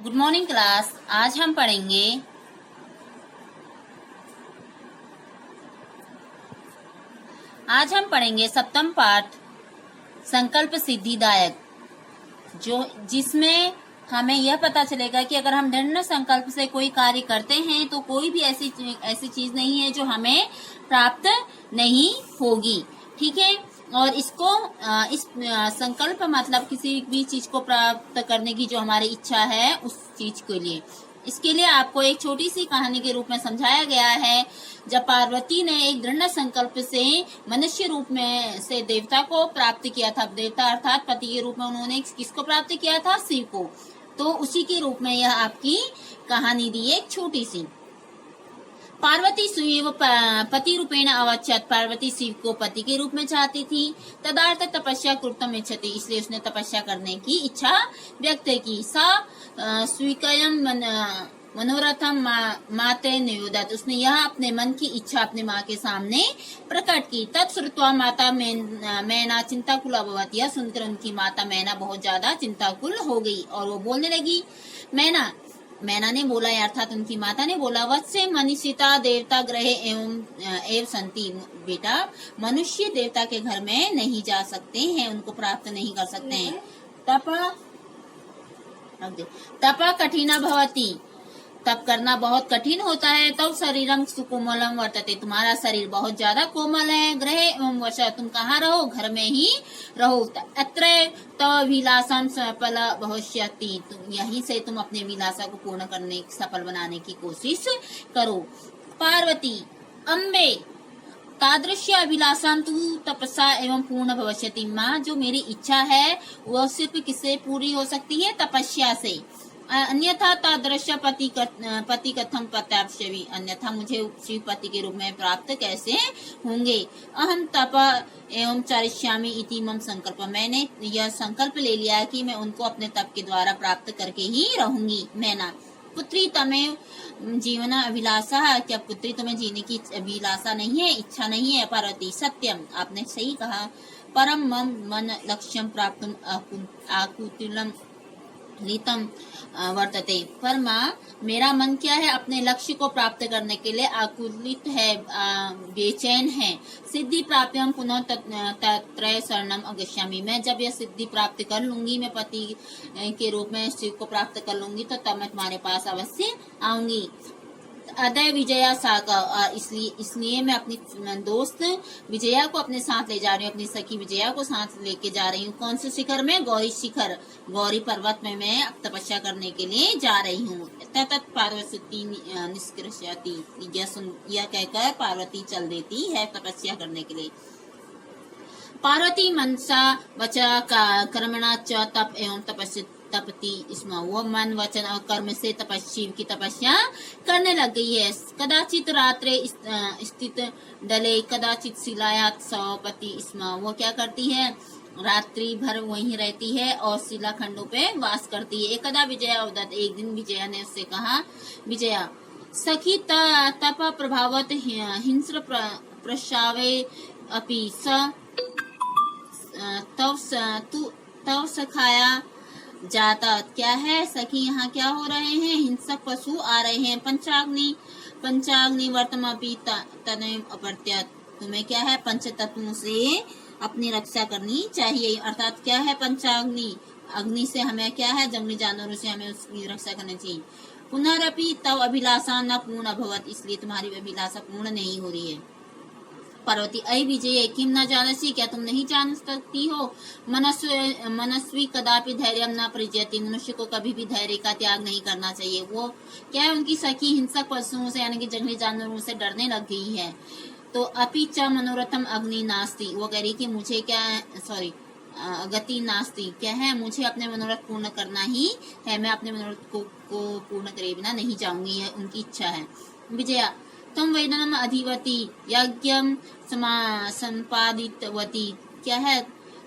Good morning class. आज हम पढ़ेंगे सप्तम पाठ संकल्प सिद्धिदायक, जो जिसमें हमें यह पता चलेगा कि अगर हम दृढ़ संकल्प से कोई कार्य करते हैं तो कोई भी ऐसी चीज नहीं है जो हमें प्राप्त नहीं होगी। ठीक है। और इसको इस संकल्प मतलब किसी भी चीज को प्राप्त करने की जो हमारी इच्छा है उस चीज के लिए। इसके लिए आपको एक छोटी सी कहानी के रूप में समझाया गया है। जब पार्वती ने एक दृढ़ संकल्प से मनुष्य रूप में से देवता को प्राप्त किया था, देवता अर्थात पति के रूप में उन्होंने किसको प्राप्त किया था? शिव को। तो उसी के रूप में यह आपकी कहानी दी है, एक छोटी सी। पार्वती शिव पति रूपेण अवचत। पार्वती शिव को पति के रूप में चाहती थी। तदार्थ तपस्या कृतम इच्छति, इसलिए उसने तपस्या करने की इच्छा व्यक्त की। सा स्वीकयम मनोरथम माते निवेदत, उसने यह अपने मन की इच्छा अपने माँ के सामने प्रकट की। तत्श्रुत्वा माता मैना चिंताकुल अभवत, यह सुनकर उनकी माता मैना बहुत ज्यादा चिंताकुल हो गई और वो बोलने लगी। मैना ने बोला, अर्थात उनकी माता ने बोला, वत्से मनीषिता देवता ग्रहे एवं संति, बेटा मनुष्य देवता के घर में नहीं जा सकते हैं, उनको प्राप्त नहीं कर सकते हैं। तप कठिना भवती, तप करना बहुत कठिन होता है। तब शरीरम सुकोमलम वर्तते, तुम्हारा शरीर बहुत ज्यादा कोमल है। ग्रह एवं वश, तुम कहाँ रहो? घर में ही रहो। अत्र तव विलासम सफल भविष्यति, यहीं से तुम अपने विलासा को पूर्ण करने, सफल बनाने की कोशिश करो। पार्वती अम्बे तादृश्य अभिलाषाम तू तपस्या एवं पूर्ण भविष्यति, माँ जो मेरी इच्छा है वह सिर्फ किससे पूरी हो सकती है? तपस्या से। अन्यथा तादृश पति कथम प्रत्यापश्यति, अन्यथा मुझे शिव पति के रूप में प्राप्त कैसे होंगे? अहम तप एवं चरिष्यामि इति मम संकल्प, मैंने यह संकल्प ले लिया है कि मैं उनको अपने तप के द्वारा प्राप्त करके ही रहूंगी। मैना पुत्री तमें जीवन अभिलाषा, क्या पुत्री तुम्हें जीने की अभिलाषा नहीं है, इच्छा नहीं है? पार्वती सत्यम, आपने सही कहा। परम मम मन लक्ष्यम प्राप्तुम आकुतिलम रीतम वर्तते, पर माँ मेरा मन क्या है? अपने लक्ष्य को प्राप्त करने के लिए आकुलित है, बेचैन है। सिद्धि प्राप्यम पुनः तत्र शरणम अगच्छामि, मैं जब यह सिद्धि प्राप्त कर लूंगी, मैं पति के रूप में शिव को प्राप्त कर लूंगी, तो तब मैं तुम्हारे पास अवश्य आऊंगी। अदय विजया साका, इसलिए मैं अपनी दोस्त विजया को अपने साथ ले जा रही हूँ, अपनी सखी विजया को साथ लेके जा रही हूँ। कौन से शिखर में? गौरी शिखर, गौरी पर्वत में मैं तपस्या करने के लिए जा रही हूँ। ततत पार्वती निष्कृष्यति, यह कहकर पार्वती चल देती है तपस्या करने के लिए। पार्वती मनसा वचा कर्मणा च तप एवं तपति स्म, वो मन वचन और कर्म से शिव की तपस्या करने लग गई है। कदाचित रात्रे स्थित डले कदाचित शिलायात सौपति स्म, वो क्या करती है? रात्रि भर वहीं रहती है और शिला खंडों पे वास करती है। एकदा विजया उदत, एक दिन विजया ने उससे कहा, विजया सखी तप प्रभावत हिंस्र प्रशावे अपि स तव सखाया जाता, क्या है सखी यहाँ क्या हो रहे हैं? हिंसक पशु आ रहे हैं। पंचाग्नि वर्तमापि तनयम अपर्त्यत, तुम्हें क्या है? पंच तत्वों से अपनी रक्षा करनी चाहिए। अर्थात क्या है? पंचाग्नि, अग्नि से हमें क्या है? जंगली जानवरों से हमें उसकी रक्षा करनी चाहिए। पुनरअपि तव अभिलाषा न पूर्ण अभवत, इसलिए तुम्हारी अभिलाषा पूर्ण नहीं हो रही है। पार्वती अय विजय किम न जानसी, क्या तुम नहीं जान सकती हो? मनस्वी कदापि धैर्य न परिजयति, मनुष्य को कभी भी धैर्य का त्याग नहीं करना चाहिए। वो क्या है? उनकी सखी हिंसक पशुओं से यानी कि जंगली जानवरों से डरने लग गई है। तो अपि च मनोरथम अग्नि नास्ति, वो कह रही कि मुझे क्या गति नास्ति, क्या है? मुझे अपने मनोरथ पूर्ण करना ही है, मैं अपने मनोरथ को पूर्ण करे बिना नहीं जाऊंगी, यह उनकी इच्छा है। विजया तुम वेदनम अधिवती यज्ञम संपादितवती, क्या है?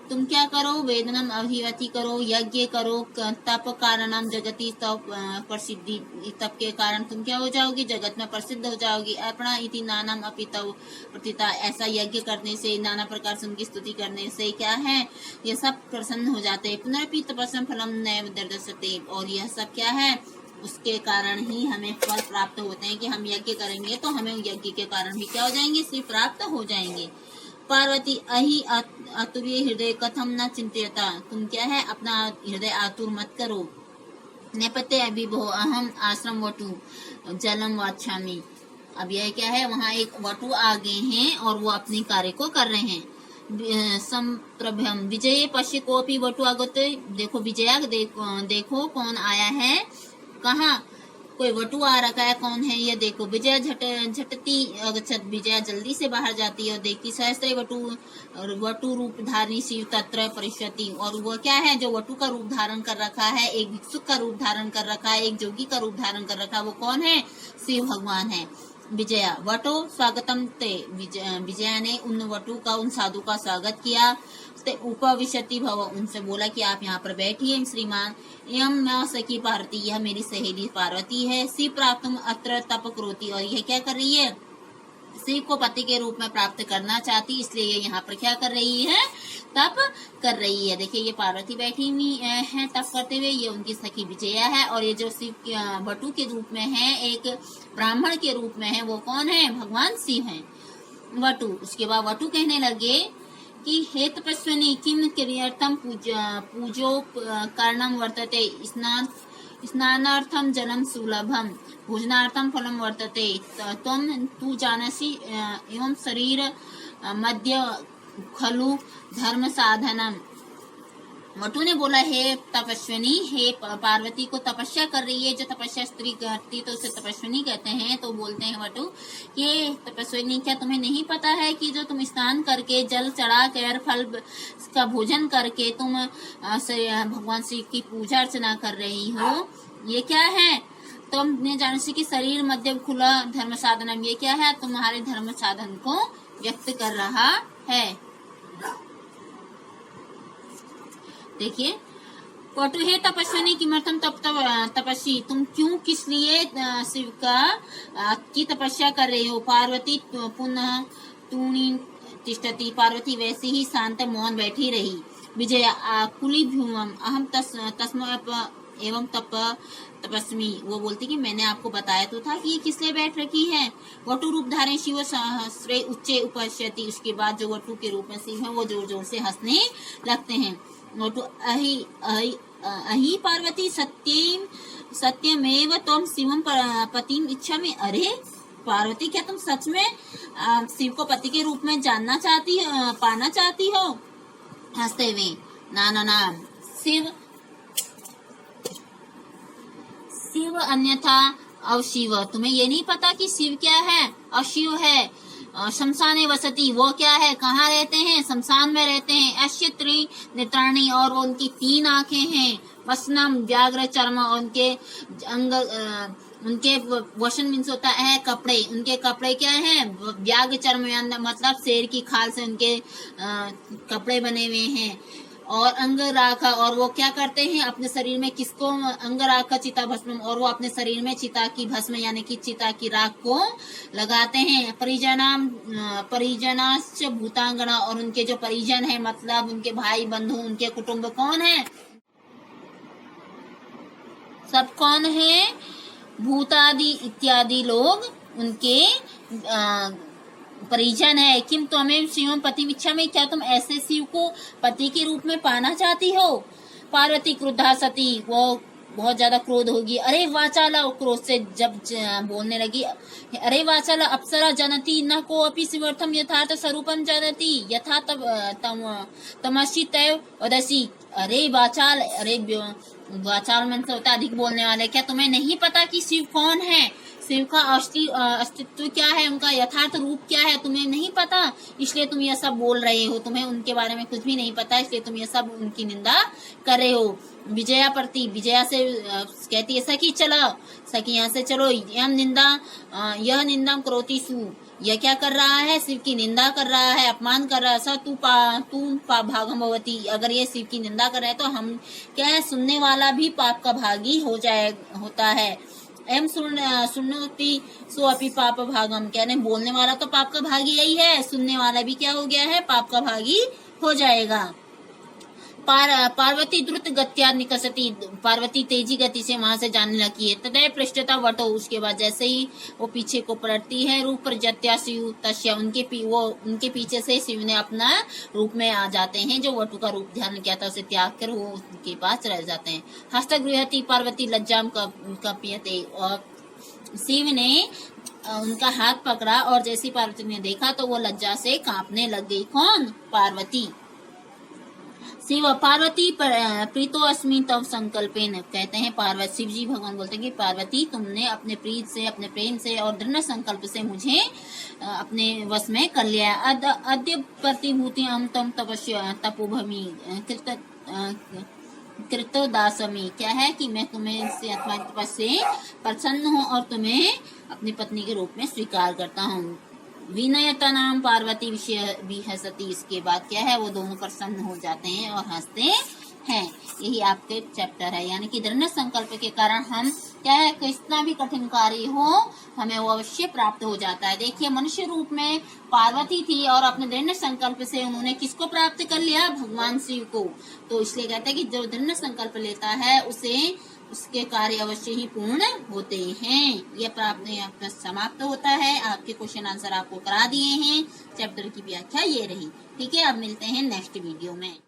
तुम क्या करो, वेदनम अभिवती करो, यज्ञ करो, तप कारणम जगति तप प्रसिद्धि, तप के कारण तुम क्या हो जाओगे, जगत में प्रसिद्ध हो जाओगे। अपना इति नानम अपि तव प्रतिता, ऐसा यज्ञ करने से, नाना प्रकार से उनकी स्तुति करने से क्या है, ये सब प्रसन्न हो जाते हैं। पुनरपि तपस्या फलम नैव दर्दसते, और यह सब क्या है, उसके कारण ही हमें फल प्राप्त होते हैं कि हम यज्ञ करेंगे तो हमें यज्ञ के कारण भी क्या हो जाएंगे, श्री प्राप्त हो जाएंगे। पार्वती अहि आतुर्य हृदय कथम न चिंत्यता, तुम क्या है अपना हृदय आतुर मत करो। नेपथ्य अभिभो अहम आश्रम वटु जलम वाछामी, अब यह क्या है, वहाँ एक वटु आ गए हैं और वो अपने कार्य को कर रहे हैं। संप्रभम विजय पश्य कोपी वटु आगत, देखो विजया देखो कौन आया है, कहाँ कोई वटु आ रखा है, कौन है ये देखो। विजया झटती अगछत, विजया जल्दी से बाहर जाती है और देखती सहस्त्र वटु रूप धारणी शिव तत्र परिष्यति, और वो क्या है जो वटु का रूप धारण कर रखा है, एक भिक्षुक का रूप धारण कर रखा है, एक जोगी का रूप धारण कर रखा है, वो कौन है, शिव भगवान है। विजया वटो स्वागतम ते, विजया ने उन वटु का, उन साधु का स्वागत किया। उपविशति भव, उनसे बोला कि आप यहाँ पर बैठिए श्रीमान। एवं मैं सखी पार्वती, यह मेरी सहेली पार्वती है। शिव प्राप्त अत्र तप करोति, और यह क्या कर रही है, शिव को पति के रूप में प्राप्त करना चाहती, इसलिए ये यहाँ पर क्या कर रही है, तप कर रही है। देखिए ये पार्वती बैठी हुई है तप करते हुए, ये उनकी सखी विजया है, और ये जो शिव वटु के रूप में है, एक ब्राह्मण के रूप में है, वो कौन है, भगवान शिव है, वटु। उसके बाद वटु कहने लगे कि हे तपस्विनी किम क्रियार्थम पूजो कारणम वर्तते, स्नानार्थम जलम सुलभम, भोजनार्थम फलम वर्तते, त्वं तु जानसि एवं शरीर मध्य खलु धर्म साधनम। वटु ने बोला, हे तपस्विनी, हे पार्वती को तपस्या कर रही है, जो तपस्या स्त्री करती तो उसे तपस्विनी कहते हैं। तो बोलते हैं वटु, ये तपस्विनी क्या तुम्हें नहीं पता है कि जो तुम स्नान करके, जल चढ़ा कर, फल का भोजन करके तुम भगवान शिव की पूजा अर्चना कर रही हो, ये क्या है, तुमने जानसी की शरीर मध्य खुला धर्म साधनम, ये क्या है, तुम्हारे धर्म साधन को व्यक्त कर रहा है। देखिए वटु, हे तपस्विनी किमर्थम तपस्वी, तुम क्यों, किस लिए शिव का की तपस्या कर रही हो। पार्वती पुनः तूणी तिष्ठति, पार्वती वैसे ही शांत मौन बैठी रही। विजया आकुली भ्यूमम अहम तस्म एवं तपस्मी, वो बोलती कि मैंने आपको बताया तो था कि ये किस लिए बैठ रखी है। वटु रूप धारे शिव श्रेय उच्चे उपस्यति, उसके बाद जो वटु के रूप में शिव है वो जोर जोर से हंसने लगते हैं। वटु अहि पार्वती सत्यमेव त्वं शिवम पतिम इच्छा में, अरे पार्वती क्या तुम सच में शिव को पति के रूप में जानना चाहती हो, पाना चाहती हो। हंसते हुए, ना ना ना, शिव अन्यथा अवशिव, तुम्हें ये नहीं पता कि शिव क्या है, अशिव है। शमशाने वसती, वो क्या है, कहाँ रहते हैं, शमशान में रहते हैं। अश्य त्रि नेत्राणी, और उनकी 3 आंखें हैं। वसनम व्याघ्र चर्म, उनके अंग, उनके वसन मीन्स होता है कपड़े, उनके कपड़े क्या है, व्याघ्र चर्म मतलब शेर की खाल से उनके कपड़े बने हुए हैं। और अंग राखा, और वो क्या करते हैं अपने शरीर में, किसको, अंग राखा चिता भस्म, और वो अपने शरीर में चिता की भस्म यानी कि चिता की राख को लगाते हैं। परिजनाश्च भूतांगना, और उनके जो परिजन है मतलब उनके भाई बंधु, उनके कुटुंब कौन है, सब कौन है, भूतादि इत्यादि लोग उनके परिजन है। किम त्वमेव शिवम पति इच्छा में, क्या तुम ऐसे शिव को पति के रूप में पाना चाहती हो। पार्वती क्रुद्धा सती, वो बहुत ज्यादा क्रोध होगी। अरे वाचाला, क्रोध से जब बोलने लगी, अरे वाचाला अप्सरा जनती न को अपि शिवर्थम यथार्थ स्वरूपम जनती यथा तमसी तैव वदसी। अरे वाचाल, अरे वाचाल मन से होता अधिक बोलने वाले, क्या तुम्हें नहीं पता कि शिव कौन है। शिव का असली अस्तित्व क्या है, उनका यथार्थ रूप क्या है तुम्हें नहीं पता, इसलिए तुम ये सब बोल रहे हो। तुम्हें उनके बारे में कुछ भी नहीं पता, इसलिए तुम ये सब उनकी निंदा कर रहे हो। विजया प्रति विजया से कहती है सखी चलो, सखी यहाँ से चलो। यह निंदा करोति सु, यह क्या कर रहा है, शिव की निंदा कर रहा है, अपमान कर रहा है। स तू भागम भवती, अगर ये शिव की निंदा कर रहे हैं तो हम क्या है, सुनने वाला भी पाप का भागी होता है। एम सुनोती सो अपि पाप भागम, कहने बोलने वाला तो पाप का भागी यही है, सुनने वाला भी क्या हो गया है, पाप का भागी हो जाएगा। पार्वती द्रुत गत्या निकसती, पार्वती तेजी गति से वहां से जाने लगी है। तदय पृष्ठता वटो, उसके बाद जैसे ही वो पीछे को पलटती है, रूप प्रजत्या शिव तस्या, उनके पीछे से शिव ने अपना रूप में आ जाते हैं। जो वटु का रूप ध्यान किया था उसे त्याग कर वो उनके पास रह जाते हैं। हस्तगृहती पार्वती लज्जाम कपियते, और शिव ने उनका हाथ पकड़ा और जैसी पार्वती ने देखा तो वो लज्जा से कांपने लग गई। कौन? पार्वती। शिव पार्वती प्रीतो अस्मि तव संकल्पेन, कहते हैं पार्वती, शिव जी भगवान बोलते हैं कि पार्वती तुमने अपने प्रीत से, अपने प्रेम से और दृढ़ संकल्प से मुझे अपने वश में कर लिया। अद्य प्रतिभूति हम तम तपस्या तपोभमी कृतोदासमी, क्या है कि मैं तुम्हें से अथवा तपस्या से प्रसन्न हूँ और तुम्हें अपनी पत्नी के रूप में स्वीकार करता हूँ। विनयता नाम पार्वती विषय भी हंसती, इसके बाद क्या है, वो दोनों प्रसन्न हो जाते हैं और हंसते हैं। यही आपके चैप्टर है, यानी कि दृढ़ संकल्प के कारण हम क्या है, कितना भी कठिन कार्य हो हमें वो अवश्य प्राप्त हो जाता है। देखिए मनुष्य रूप में पार्वती थी और अपने दृढ़ संकल्प से उन्होंने किसको प्राप्त कर लिया, भगवान शिव को। तो इसलिए कहते हैं कि जो दृढ़ संकल्प लेता है उसके कार्य अवश्य ही पूर्ण होते हैं। यह प्राप्त आपका समाप्त होता है। आपके क्वेश्चन आंसर आपको करा दिए हैं। चैप्टर की व्याख्या ये रही। ठीक है, अब मिलते हैं नेक्स्ट वीडियो में।